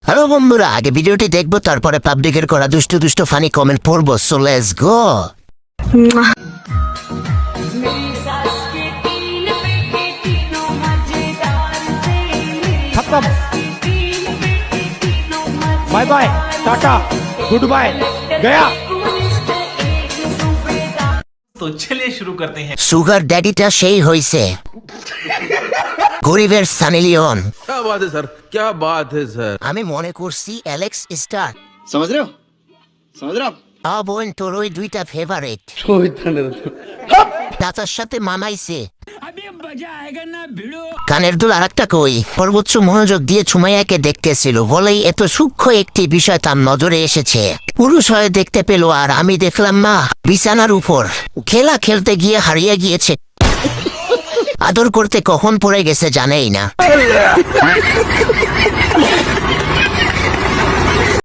Hello বন্ধুরা, আগে ভিডিওটি দেখবো, তারপরে পাবলিকের করা দুষ্টু দুষ্টু ফানি কমেন্ট পড়বো। So let's go. खत्म। Bye bye, tata, good bye, गया। तो चलिए शुरू करते हैं। সুগার ড্যাডিটা সেই হইছে, গরিবের সানি লিওন। क्या बात है सर, क्या बात है सर। আমি মনে করছি অ্যালেক্স স্টার। समझ रहे हो समझ रहे हो आप? বোন, তোর ওই দুইটা ফেভারিট চাচার সাথে মানাইছে। কানের দুল আরেকটা কই, সর্বোচ্চ মনোযোগ দিয়ে সুমাইয়াকে দেখতেছিল বলেই এত সূক্ষ্ম একটি বিষয় তার নজরে এসেছে। পুরুষ হয়ে দেখতে পেল, আর আমি দেখলাম না বিছানার উপর খেলা খেলতে গিয়ে হারিয়ে গিয়েছে। আদর করতে কখন পড়ে গেছে জানেই না।